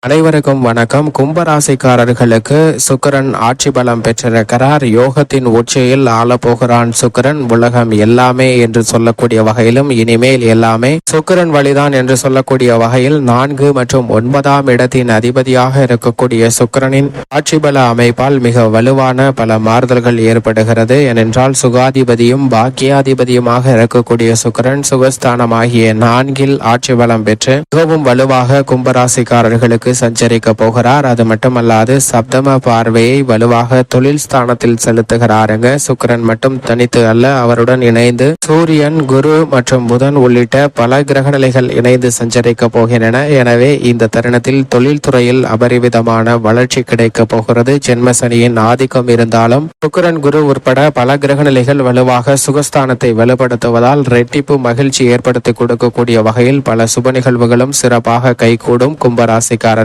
அனைவருக்கும் வணக்கம். கும்பராசிக்காரர்களுக்கு சுக்கிரன் ஆட்சி பலம் பெற்றிருக்கிறார். யோகத்தின் உச்சியில் ஆளப்போகிறான் சுக்கிரன். உலகம் எல்லாமே என்று சொல்லக்கூடிய வகையிலும் இனிமேல் எல்லாமே சுக்கிரன் வழிதான் என்று சொல்லக்கூடிய வகையில் 4 மற்றும் 9ஆம் இடத்தின் அதிபதியாக இருக்கக்கூடிய சுக்கிரனின் ஆட்சி பல அமைப்பால் மிக வலுவான பல மாறுதல்கள் ஏற்படுகிறது. ஏனென்றால் சுகாதிபதியும் பாக்கியாதிபதியுமாக இருக்கக்கூடிய சுக்கிரன் சுகஸ்தானமாகிய 4 ஆட்சி பலம் பெற்று மிகவும் வலுவாக கும்பராசிக்காரர்களுக்கு சஞ்சரிக்க போகிறார். அது மட்டுமல்லாது சப்தம பார்வையை வலுவாக தொழில் ஸ்தானத்தில் செலுத்துகிறாருங்க. சுக்கிரன் மட்டும் தனித்து அல்ல, அவருடன் இணைந்து சூரியன், குரு மற்றும் புதன் உள்ளிட்ட பல கிரகநிலைகள் இணைந்து சஞ்சரிக்க போகின்றன. எனவே இந்த தருணத்தில் தொழில்துறையில் அபரிவிதமான வளர்ச்சி கிடைக்க போகிறது. ஜென்மசனியின் ஆதிக்கம் இருந்தாலும் சுக்கிரன், குரு உட்பட பல கிரகநிலைகள் வலுவாக சுகஸ்தானத்தை வலுப்படுத்துவதால் ரெட்டிப்பு மகிழ்ச்சி ஏற்படுத்தி கொடுக்கக்கூடிய வகையில் பல சுப நிகழ்வுகளும் சிறப்பாக கைகூடும். கும்பராசிக்காரர்களுக்கு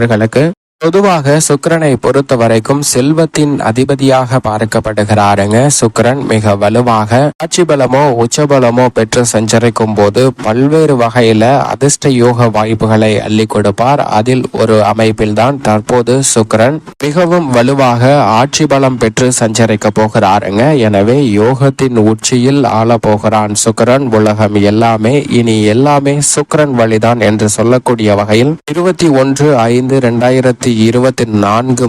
பொதுவாக சுக்கிரனை பொறுத்த வரைக்கும் செல்வத்தின் அதிபதியாக பார்க்கப்படுகிறாருங்க. சுக்கிரன் மிக வலுவாக ஆட்சி பலமோ உச்சபலமோ பெற்று சஞ்சரிக்கும் போது பல்வேறு வகையில அதிர்ஷ்ட யோக வாய்ப்புகளை அள்ளி கொடுப்பார். அதில் ஒரு அமைப்பில் தான் தற்போது சுக்கிரன் மிகவும் வலுவாக ஆட்சி பலம் பெற்று சஞ்சரிக்க போகிறாருங்க. எனவே யோகத்தின் உச்சியில் ஆள போகிறான் சுக்கிரன். உலகம் எல்லாமே இனி எல்லாமே சுக்கிரன் வழிதான் என்று சொல்லக்கூடிய வகையில் 21/5/2024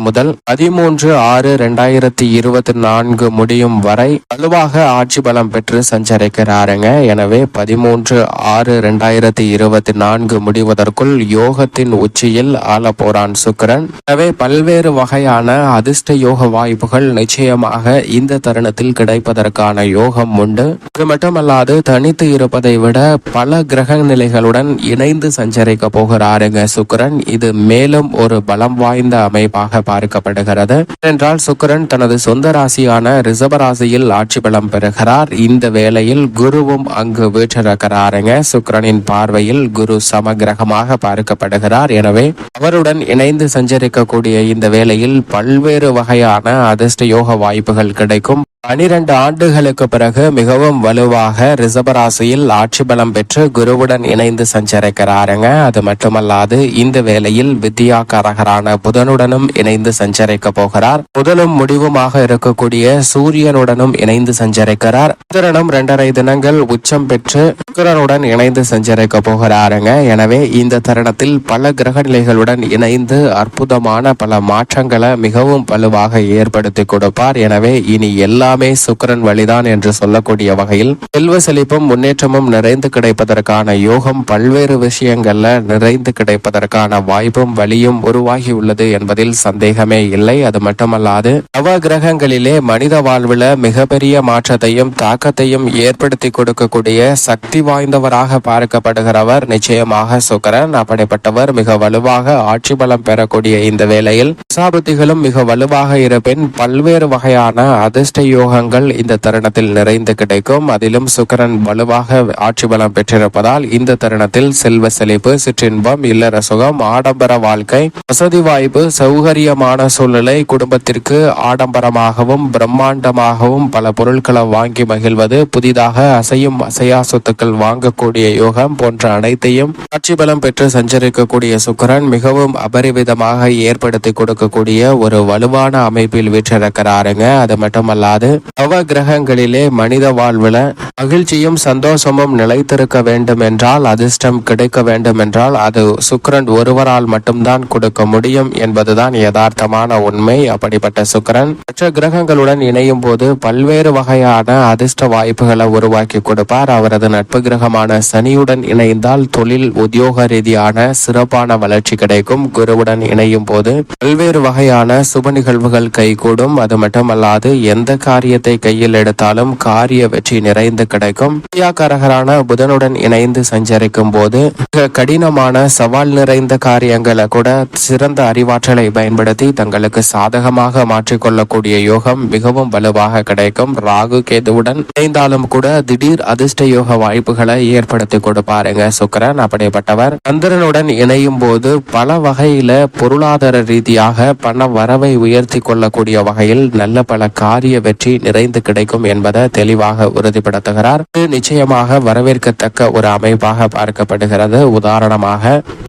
முதல் 13/6/2024 முடியும் வரை வலுவாக ஆட்சி பலம் பெற்று சஞ்சரிக்கிறாருங்க. எனவே 13/6/2024 முடிவதற்குள் யோகத்தின் உச்சியில் ஆள போறான் சுக்கிரன். எனவே பல்வேறு வகையான அதிர்ஷ்ட யோக வாய்ப்புகள் நிச்சயமாக இந்த தருணத்தில் கிடைப்பதற்கான யோகம் உண்டு. அது மட்டுமல்லாது தனித்து இருப்பதை விட பல கிரக நிலைகளுடன் இணைந்து சஞ்சரிக்க போகிறாருங்க சுக்கிரன். இது மேலும் ஒரு பலம் வாய்ந்த அமைப்பாக பார்க்கப்படுகிறது. என்றால் சுக்கிரன் தனது சொந்த ராசியான ரிஷப ராசியில் ஆட்சி பலம் பெறுகிறார். இந்த வேளையில் குருவும் அங்கு வீற்றிருக்கிறாருங்க. சுக்கிரனின் பார்வையில் குரு சமகிரகமாக பார்க்கப்படுகிறார். எனவே அவருடன் இணைந்து சஞ்சரிக்கக்கூடிய இந்த வேளையில் பல்வேறு வகையான அதிர்ஷ்ட யோக வாய்ப்புகள் கிடைக்கும். 12 ஆண்டுகளுக்கு பிறகு மிகவும் வலுவாக ரிஷபராசியில் ஆட்சி பலம் பெற்று குருவுடன் இணைந்து சஞ்சரிக்கிறாருங்க. அது மட்டுமல்லாது இந்த வேளையில் வித்யாகாரகரான புதனுடனும் இணைந்து சஞ்சரிக்க போகிறார். முதலும் முடிவுமாக இருக்கக்கூடிய சூரியனுடனும் இணைந்து சஞ்சரிக்கிறார். புதனும் 2.5 தினங்கள் உச்சம் பெற்று சுக்கிரனுடன் இணைந்து சஞ்சரிக்க போகிறாருங்க. எனவே இந்த தருணத்தில் பல கிரகநிலைகளுடன் இணைந்து அற்புதமான பல மாற்றங்களை மிகவும் வலுவாக ஏற்படுத்தி கொடுப்பார். எனவே இனி எல்லாமே சுக்கிரன் வழிதான் என்று சொல்லக்கூடிய வகையில் செல்வ செழிப்பும் முன்னேற்றமும் நிறைந்து கிடைப்பதற்கான யோகம் பல்வேறு விஷயங்கள்ல நிறைந்து கிடைப்பதற்கான வாய்ப்பும் வழியும் உருவாகி உள்ளது என்பதில் சந்தேகமே இல்லை. அது மட்டுமல்லாது நவ கிரகங்களிலே மனித வாழ்வுல மிகப்பெரிய மாற்றத்தையும் தாக்கத்தையும் ஏற்படுத்தி கொடுக்கக்கூடிய சக்தி வாய்ந்தவராக பார்க்கப்படுகிறவர் நிச்சயமாக சுக்கிரன். அப்படிப்பட்டவர் மிக வலுவாக ஆட்சி பலம் பெறக்கூடிய இந்த வேளையில் சாபத்திகளும் மிக வலுவாக இருப்பின் பல்வேறு வகையான அதிர்ஷ்ட யோகங்கள் இந்த தருணத்தில் நிறைந்து கிடைக்கும். அதிலும் சுக்கிரன் வலுவாக ஆட்சி பலம் பெற்றிருப்பதால் இந்த தருணத்தில் செல்வ செழிப்பு, சிற்றின்பம், இல்லற சுகம், ஆடம்பர வாழ்க்கை, வசதி வாய்ப்பு, சௌகரியமான சூழ்நிலை, குடும்பத்திற்கு ஆடம்பரமாகவும் பிரம்மாண்டமாகவும் பல பொருட்களை வாங்கி மகிழ்வது, புதிதாக அசையும் அசையா சொத்துக்கள் வாங்கக்கூடிய யோகம் போன்ற அனைத்தையும் ஆட்சி பலம் பெற்று சஞ்சரிக்கக்கூடிய சுக்கிரன் மிகவும் அபரிவிதமாக ஏற்படுத்தி கொடுக்கக்கூடிய ஒரு வலுவான அமைப்பில் வீற்றிருக்கிறாருங்க. அது மட்டுமல்லாது நவ கிரகங்களிலே மனித வாழ்வுல மகிழ்ச்சியும் சந்தோஷமும் நிலைத்திருக்க வேண்டும் என்றால், அதிர்ஷ்டம் கிடைக்க வேண்டும் என்றால் அது சுக்கிரன் ஒருவரால் மட்டும்தான் கொடுக்க முடியும் என்பதுதான் யதார்த்தமான உண்மை. அப்படிப்பட்ட சுக்கிரன் மற்ற கிரகங்களுடன் இணையும் போது பல்வேறு வகையான அதிர்ஷ்ட வாய்ப்புகளை உருவாக்கி கொடுப்பார். அவரது நட்பு கிரகமான சனியுடன் இணைந்தால் தொழில் உத்தியோக ரீதியான சிறப்பான வளர்ச்சி கிடைக்கும். குருவுடன் இணையும் போது பல்வேறு வகையான சுப நிகழ்வுகள் கைகூடும். அது மட்டுமல்லாது எந்த காரியத்தை கையில் எடுத்தாலும் காரிய வெற்றி நிறைந்து கிடைக்கும். வித்யாகாரகரான புதனுடன் இணைந்து சஞ்சரிக்கும் போது கடினமான சவால் நிறைந்த காரியங்களை கூட சிறந்த அறிவாற்றலை பயன்படுத்தி தங்களுக்கு சாதகமாக மாற்றிக்கொள்ளக்கூடிய யோகம் மிகவும் வலுவாக கிடைக்கும். ராகு கேதுவுடன் இணைந்தாலும் கூட திடீர் அதிர்ஷ்ட யோக வாய்ப்புகளை ஏற்படுத்தி கொடுப்பாருங்க சுக்கிரன். அப்படிப்பட்டவர் சந்திரனுடன் இணையும் போது பல வகையில பொருளாதார ரீதியாக பண வரவை உயர்த்தி கொள்ளக்கூடிய வகையில் நல்ல பல காரிய வெற்றி வெற்றி நிறைந்து கிடைக்கும் என்பதை தெளிவாக உறுதிப்படுத்துகிறார். இது நிச்சயமாக வரவேற்கத்தக்க ஒரு அமைப்பாக பார்க்கப்படுகிறது. உதாரணமாக,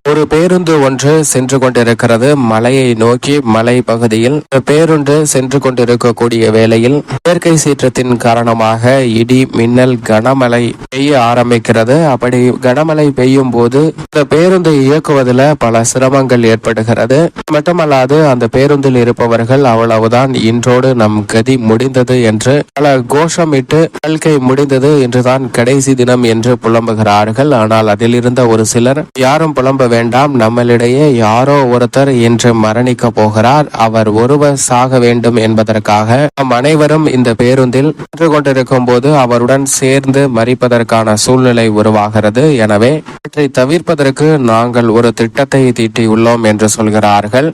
ஒரு பேருந்து ஒன்று சென்று கொண்டிருக்கிறது. மலையை நோக்கி மலை பகுதியில் பேருந்து சென்று கொண்டிருக்கக்கூடிய வேளையில் இயற்கை சீற்றத்தின் காரணமாக இடி மின்னல் கனமழை பெய்ய ஆரம்பிக்கிறது. அப்படி கனமழை பெய்யும் போது இந்த பேருந்தை இயக்குவதில் பல சிரமங்கள் ஏற்படுகிறது. மட்டுமல்லாது அந்த பேருந்தில் இருப்பவர்கள் அவ்வளவுதான், இன்றோடு நம் கதி முடிந்தது என்று பல கோஷமிட்டு வாழ்க்கை முடிந்தது என்றுதான் கடைசி தினம் என்று புலம்புகிறார்கள். ஆனால் அதில் இருந்த ஒரு சிலர், யாரும் புலம்ப வேண்டாம், நம்மளிடையே யாரோ ஒருத்தர் இன்று மரணிக்க போகிறார், அவர் ஒருவர் சாக வேண்டும் என்பதற்காக நம் அனைவரும் இந்த பேருந்தில் சென்று கொண்டிருக்கும் போது அவருடன் சேர்ந்து மறிப்பதற்கான சூழ்நிலை உருவாகிறது. எனவே இவற்றை தவிர்ப்பதற்கு நாங்கள் ஒரு திட்டத்தை தீட்டியுள்ளோம் என்று சொல்கிறார்கள்.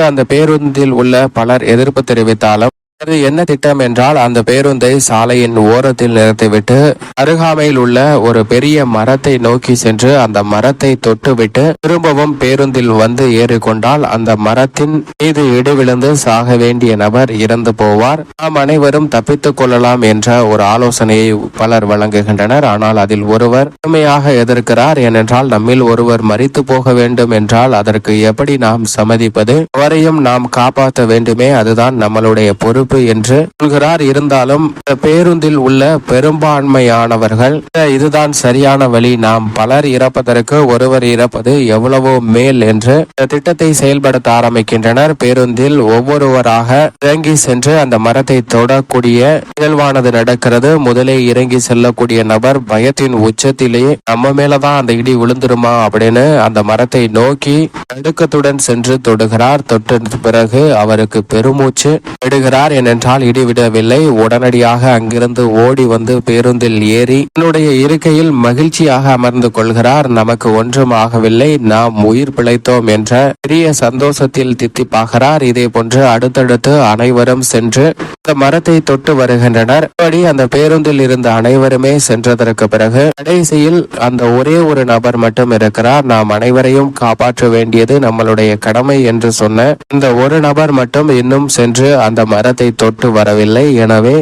அந்த பேருந்தில் உள்ள பலர் எதிர்ப்பு தெரிவித்தாலும் அது என்ன திட்டம் என்றால், அந்த பேருந்தை சாலையின் ஓரத்தில் நிறுத்திவிட்டு அருகாமையில் உள்ள ஒரு பெரிய மரத்தை நோக்கி சென்று அந்த மரத்தை தொட்டுவிட்டு திரும்பவும் பேருந்தில் வந்து ஏறிக்கொண்டால் அந்த மரத்தின் மீது இடி விழுந்து சாக வேண்டிய நபர் இறந்து போவார், நாம் அனைவரும் தப்பித்துக் கொள்ளலாம் என்ற ஒரு ஆலோசனையை பலர் வழங்குகின்றனர். ஆனால் அதில் ஒருவர் கடுமையாக எதிர்க்கிறார். ஏனென்றால், நம்மில் ஒருவர் மரித்து போக வேண்டும் என்றால் அதற்கு எப்படி நாம் சம்மதிப்பது? அவரையும் நாம் காப்பாற்ற வேண்டுமே, அதுதான் நம்மளுடைய பொறுப்பு என்று சொல்கிறார். இருந்தாலும் பேருந்தில் உள்ள பெரும்பான்மையானவர்கள் இதுதான் சரியான வழி, நாம் பலர் இறப்பதற்கு ஒருவர் இறப்பது எவ்வளவோ மேல் என்று திட்டத்தை செயல்படுத்த ஆரம்பிக்கின்றனர். பேருந்தில் ஒவ்வொருவராக இறங்கி சென்று அந்த மரத்தை தொடக்கூடிய நிகழ்வானது நடக்கிறது. முதலே இறங்கி செல்லக்கூடிய நபர் பயத்தின் உச்சத்திலேயே நம்ம மேலதான் அந்த இடி விழுந்துருமா அப்படின்னு அந்த மரத்தை நோக்கி நடுக்கத்துடன் சென்று தொடுகிறார். தொட்ட பிறகு அவருக்கு பெருமூச்சு விடுகிறார். ஏனென்றால் இடி விடவில்லை. உடனடியாக அங்கிருந்து ஓடி வந்து பேருந்தில் ஏறி தன்னுடைய இருக்கையில் மகிழ்ச்சியாக அமர்ந்து கொள்கிறார். நமக்கு ஒன்றும் ஆகவில்லை, நாம் உயிர் பிழைத்தோம் என்ற பெரிய சந்தோஷத்தில் தித்திப்பாகிறார். இதே போன்று அடுத்தடுத்து அனைவரும் சென்று இந்த மரத்தை தொட்டு வருகின்றனர். அப்படி அந்த பேருந்தில் இருந்த அனைவருமே சென்றதற்கு பிறகு கடைசியில் அந்த ஒரே ஒரு நபர் மட்டும் இருக்கிறார். நாம் அனைவரையும் காப்பாற்ற வேண்டியது நம்மளுடைய கடமை என்று சொன்ன இந்த ஒரு நபர் மட்டும் இன்னும் சென்று அந்த மரத்தை தொட்டு வரவில்லை. எனவே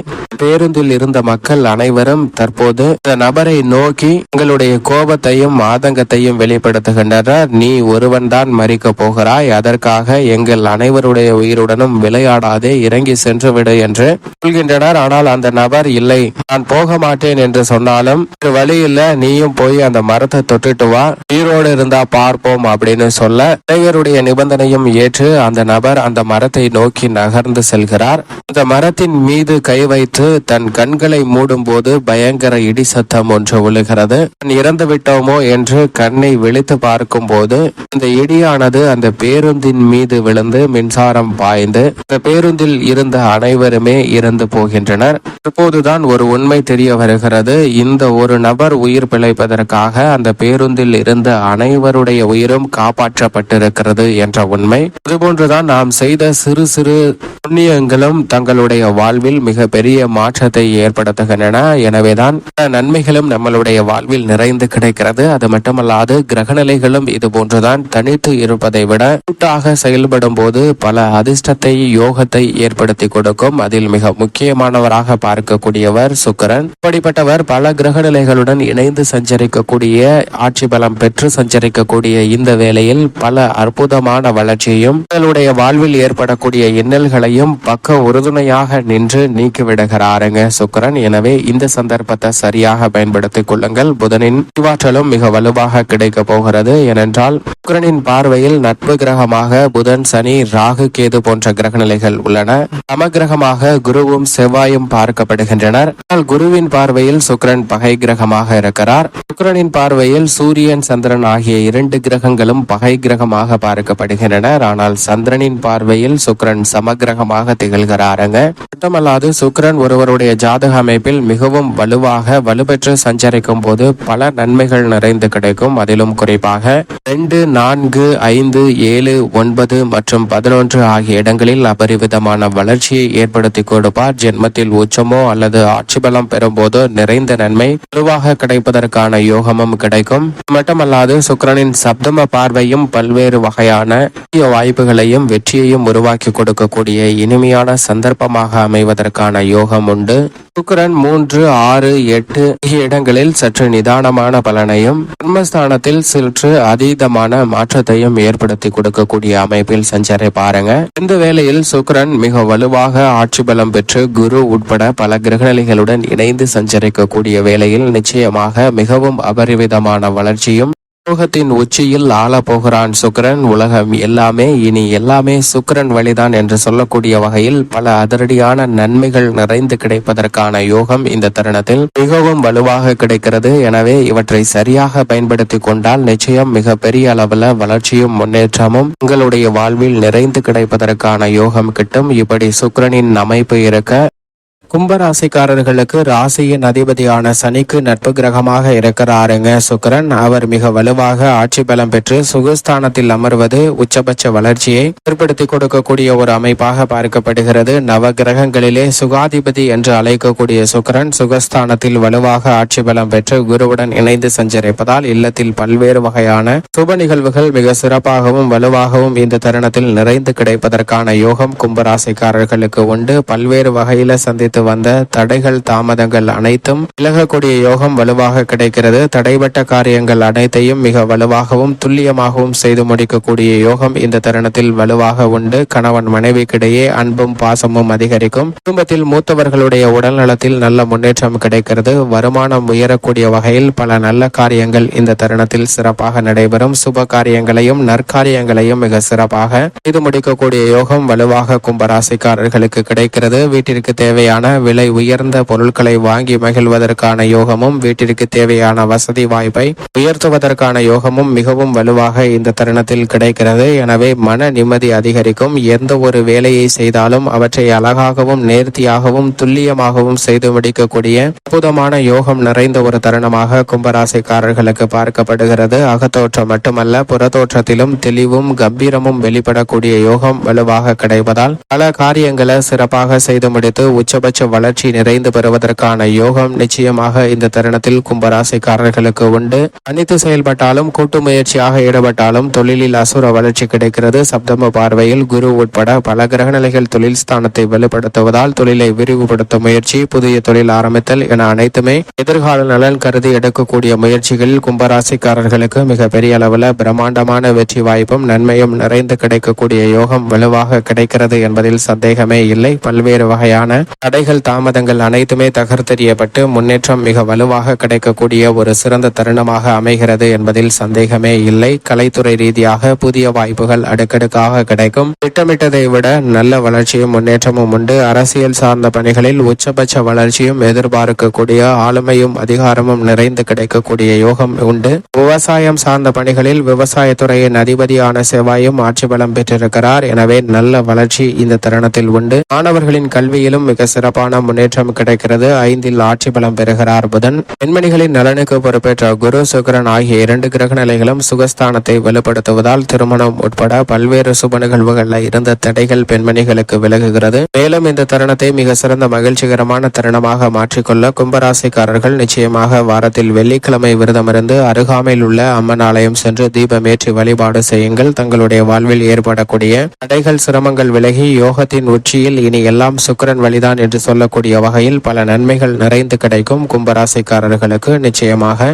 பேருந்தில் இருந்த மக்கள் அனைவரும் தற்போது இந்த நபரை நோக்கி எங்களுடைய கோபத்தையும் ஆதங்கத்தையும் வெளிப்படுத்துகின்றனர். நீ ஒருவன் தான் மறிக்க போகிறாய், அதற்காக எங்கள் அனைவருடைய உயிருடனும் விளையாடாதே, இறங்கி சென்று விடு என்று சொல்கின்றனர். ஆனால் அந்த நபர் இல்லை, நான் போக மாட்டேன் என்று சொன்னாலும் வழி இல்ல, நீயும் போய் அந்த மரத்தை தொட்டுட்டு வா, உயிரோடு இருந்தா பார்ப்போம் அப்படின்னு சொல்ல அனைவருடைய நிபந்தனையும் ஏற்று அந்த நபர் அந்த மரத்தை நோக்கி நகர்ந்து செல்கிறார். அந்த மரத்தின் மீது கை வைத்து தன் கண்களை மூடும் போது பயங்கர இடி சத்தம் ஒன்று விழுகிறது. இறந்து விட்டோமோ என்று கண்ணை விழித்து பார்க்கும் போது அந்த இடியானது அந்த பேருந்தின் மீது விழுந்து மின்சாரம் பாய்ந்து அந்த பேருந்தில் இருந்த அனைவருமே இறந்து போகின்றனர். இப்போதுதான் ஒரு உண்மை தெரிய வருகிறது. இந்த ஒரு நபர் உயிர் பிழைப்பதற்காக அந்த பேருந்தில் இருந்த அனைவருடைய உயிரும் காப்பாற்றப்பட்டிருக்கிறது என்ற உண்மை. அதுபோன்றுதான் நாம் செய்த சிறு சிறு புண்ணியங்களும் தங்களுடைய வாழ்வில் மிக பெரிய மாற்றத்தை ஏற்படுத்துகின்றன. எனவேதான் நன்மைகளும் நம்மளுடைய வாழ்வில் நிறைந்து கிடைக்கிறது. அது மட்டுமல்லாது கிரகநிலைகளும் இது போன்றுதான் தனித்து இருப்பதை விட கூட்டாக செயல்படும் போது பல அதிர்ஷ்டத்தை யோகத்தை ஏற்படுத்தி கொடுக்கும். அதில் மிக முக்கியமானவராக பார்க்கக்கூடியவர் சுக்கிரன். இப்படிப்பட்டவர் பல கிரகநிலைகளுடன் இணைந்து சஞ்சரிக்கக்கூடிய, ஆட்சி பலம் பெற்று சஞ்சரிக்கக்கூடிய இந்த வேளையில் பல அற்புதமான வளர்ச்சியையும் உங்களுடைய வாழ்வில் ஏற்படக்கூடிய இன்னல்களையும் பக்க உறுதுணையாக நின்று நீக்கிவிடுகிறாருங்க சுக்கிரன். எனவே இந்த சந்தர்ப்பத்தை சரியாக பயன்படுத்திக் கொள்ளுங்கள். புதனின் அறிவாற்றலும் மிக வலுவாக கிடைக்க போகிறது. ஏனென்றால் சுக்கிரனின் பார்வையில் நட்பு கிரகமாக புதன், சனி, ராகு, கேது போன்ற கிரகநிலைகள் உள்ளன. சமகிரகமாக குருவும் செவ்வாயும் பார்க்கப்படுகின்றனர். குருவின் பார்வையில் சுக்கிரன் பகை கிரகமாக இருக்கிறார். சுக்கிரனின் பார்வையில் சூரியன், சந்திரன் ஆகிய இரண்டு கிரகங்களும் பகை கிரகமாக பார்க்கப்படுகின்றனர். ஆனால் சந்திரனின் பார்வையில் சுக்கிரன் சமகிரகமாக திகழ்கிறாருங்க. மட்டுமல்லாது சுக்கிரன் ஒருவருடைய ஜாதக அமைப்பில் மிகவும் வலுவாக வலுப்பெற்று சஞ்சரிக்கும் போது பல நன்மைகள் நிறைந்து கிடைக்கும். அதிலும் குறிப்பாக 2, 4, 5, 7, 9 மற்றும் 11 ஆகிய இடங்களில் அபரிவிதமான வளர்ச்சியை ஏற்படுத்தி கொடுப்பார். ஜென்மத்தில் உச்சமோ அல்லது ஆட்சி பலம் பெறும் போதோ நிறைந்த நன்மை வலுவாக கிடைப்பதற்கான யோகமும் கிடைக்கும். மட்டுமல்லாது சுக்கிரனின் சப்தம பார்வையும் பல்வேறு வகையான வாய்ப்புகளையும் வெற்றியையும் உருவாக்கி கொடுக்கக்கூடிய இனிமையான சந்தர்ப்பமாக அமைவதற்கான யோகம் உண்டு. சுக்கிரன் 3, 6, 8 ஆகிய இடங்களில் சற்று நிதானமான பலனையும், கர்மஸ்தானத்தில் சற்று அதீதமான மாற்றத்தையும் ஏற்படுத்தி கொடுக்கக்கூடிய அமைப்பில் சஞ்சரை பாருங்க. இந்த வேளையில் சுக்கிரன் மிக வலுவாக ஆட்சி பலம் பெற்று குரு உட்பட பல கிரகநிலைகளுடன் இணைந்து சஞ்சரிக்கக்கூடிய வேளையில் நிச்சயமாக மிகவும் அபரிவிதமான வளர்ச்சியும், யோகத்தின் உச்சியில் ஆள போகிறான் சுக்கிரன். உலகம் எல்லாமே சுக்கிரன் வழிதான் என்று சொல்லக்கூடிய வகையில் பல அதிரடியான நன்மைகள் நிறைந்து கிடைப்பதற்கான யோகம் இந்த தருணத்தில் மிகவும் வலுவாக கிடைக்கிறது. எனவே இவற்றை சரியாக பயன்படுத்தி கொண்டால் நிச்சயம் மிக பெரிய அளவில் வளர்ச்சியும் முன்னேற்றமும் உங்களுடைய வாழ்வில் நிறைந்து கிடைப்பதற்கான யோகம் கிட்டும். இப்படி சுக்கிரனின் அமைப்பு இருக்க, கும்பராசிக்காரர்களுக்கு ராசியின் அதிபதியான சனிக்கு நட்பு கிரகமாக இருக்கிறாருங்க சுக்கிரன். அவர் மிக வலுவாக ஆட்சி பலம் பெற்று சுகஸ்தானத்தில் அமர்வது உச்சபட்ச வளர்ச்சியை ஏற்படுத்தி கொடுக்கக்கூடிய ஒரு அமைப்பாக பார்க்கப்படுகிறது. நவ கிரகங்களிலே சுகாதிபதி என்று அழைக்கக்கூடிய சுக்கிரன் சுகஸ்தானத்தில் வலுவாக ஆட்சி பலம் பெற்று குருவுடன் இணைந்து சஞ்சரிப்பதால் இல்லத்தில் பல்வேறு வகையான சுப நிகழ்வுகள் மிக சிறப்பாகவும் வலுவாகவும் இந்த தருணத்தில் நிறைந்து கிடைப்பதற்கான யோகம் கும்பராசிக்காரர்களுக்கு உண்டு. பல்வேறு வகையில சந்தித்து வந்த தடைகள் தாமதங்கள் அனைத்தும் விலகக்கூடிய யோகம் வலுவாக கிடைக்கிறது. தடைபட்ட காரியங்கள் அனைத்தையும் மிக வலுவாகவும் துல்லியமாகவும் செய்து முடிக்கக்கூடிய யோகம் இந்த தருணத்தில் வலுவாக உண்டு. கணவன் மனைவிக்கிடையே அன்பும் பாசமும் அதிகரிக்கும். குடும்பத்தில் மூத்தவர்களுடைய உடல் நலத்தில் நல்ல முன்னேற்றம் கிடைக்கிறது. வருமானம் உயரக்கூடிய வகையில் பல நல்ல காரியங்கள் இந்த தருணத்தில் சிறப்பாக நடைபெறும். சுப காரியங்களையும் நற்காரியங்களையும் மிக சிறப்பாக செய்து முடிக்கக்கூடிய யோகம் வலுவாக கும்பராசிக்காரர்களுக்கு கிடைக்கிறது. வீட்டிற்கு தேவையான விலை உயர்ந்த பொருட்களை வாங்கி மகிழ்வதற்கான யோகமும், வீட்டிற்கு தேவையான வசதி வாய்ப்பை உயர்த்துவதற்கான யோகமும் மிகவும் வலுவாக இந்த தருணத்தில் கிடைக்கிறது. எனவே மன நிம்மதி அதிகரிக்கும். எந்த ஒரு வேலையை செய்தாலும் அவற்றை அழகாகவும் நேர்த்தியாகவும் துல்லியமாகவும் செய்து முடிக்கக்கூடிய அற்புதமான யோகம் நிறைந்த ஒரு தருணமாக கும்பராசிக்காரர்களுக்கு பார்க்கப்படுகிறது. அகத்தோற்றம் மட்டுமல்ல, புறத்தோற்றத்திலும் தெளிவும் கம்பீரமும் வெளிப்படக்கூடிய யோகம் வலுவாக கிடைப்பதால் பல காரியங்களை சிறப்பாக செய்து முடித்து உச்சபட்ச வளர்ச்சி நிறைந்து பெறுவதற்கான யோகம் நிச்சயமாக இந்த தருணத்தில் கும்பராசிக்காரர்களுக்கு உண்டு. தனித்து செயல்பட்டாலும் கூட்டு முயற்சியாக ஈடுபட்டாலும் தொழிலில் அசுர வளர்ச்சி கிடைக்கிறது. சப்தம பார்வையில் குரு உட்பட பல கிரகநிலைகள் தொழில் ஸ்தானத்தை வலுப்படுத்துவதால் தொழிலை விரிவுபடுத்தும் முயற்சி, புதிய தொழில் ஆரம்பித்தல் என அனைத்துமே எதிர்கால நலன் கருதி எடுக்கக்கூடிய முயற்சிகளில் கும்பராசிக்காரர்களுக்கு மிக பெரிய அளவில் பிரம்மாண்டமான வெற்றி வாய்ப்பும் நன்மையும் நிறைந்து கிடைக்கக்கூடிய யோகம் வலுவாக கிடைக்கிறது என்பதில் சந்தேகமே இல்லை. பல்வேறு வகையான தடைகள் தாமதங்கள் அனைத்துமே தகர்த்தெறியப்பட்டு முன்னேற்றம் மிக வலுவாக கிடைக்கக்கூடிய ஒரு சிறந்த தருணமாக அமைகிறது என்பதில் சந்தேகமே இல்லை. கலைத்துறை ரீதியாக புதிய வாய்ப்புகள் அடுக்கடுக்காக கிடைக்கும். திட்டமிட்டதை விட நல்ல வளர்ச்சியும் முன்னேற்றமும் உண்டு. அரசியல் சார்ந்த பணிகளில் உச்சபட்ச வளர்ச்சியும் எதிர்பார்க்கக்கூடிய ஆளுமையும் அதிகாரமும் நிறைந்து கிடைக்கக்கூடிய யோகம் உண்டு. விவசாயம் சார்ந்த பணிகளில் விவசாயத்துறையின் அதிபதியான செவ்வாயும் ஆட்சி பலம் பெற்றிருக்கிறார். எனவே நல்ல வளர்ச்சி இந்த தருணத்தில் உண்டு. மாணவர்களின் கல்வியிலும் மிக சிறப்பான முன்னேற்றம் கிடைக்கிறது. 5இல் ஆட்சி பலம் பெறுகிறார் புதன். பெண்மணிகளின் நலனுக்கு பொறுப்பேற்ற குரு சுக்கிரன் ஆகிய 2 கிரக நிலைகளும் சுகஸ்தானத்தை வலுப்படுத்துவதால் திருமணம் உட்பட பல்வேறு சுப நிகழ்வுகளில் இருந்த தடைகள் பெண்மணிகளுக்கு விலகுகிறது. மேலும் இந்த தருணத்தை மிக சிறந்த மகிழ்ச்சிகரமான தருணமாக மாற்றிக்கொள்ள கும்பராசிக்காரர்கள் நிச்சயமாக வாரத்தில் வெள்ளிக்கிழமை விரதமிருந்து அருகாமையில் உள்ள அம்மன் ஆலயம் சென்று தீபமேற்றி வழிபாடு செய்யுங்கள். தங்களுடைய வாழ்வில் ஏற்படக்கூடிய தடைகள் சிரமங்கள் விலகி யோகத்தின் உச்சியில் இனி எல்லாம் சுக்கிரன் வழிதான் என்று சொல்லக்கூடிய வகையில் பல நன்மைகள் நிறைந்து கிடைக்கும். கும்பராசிக்காரர்களுக்கு நிச்சயமாக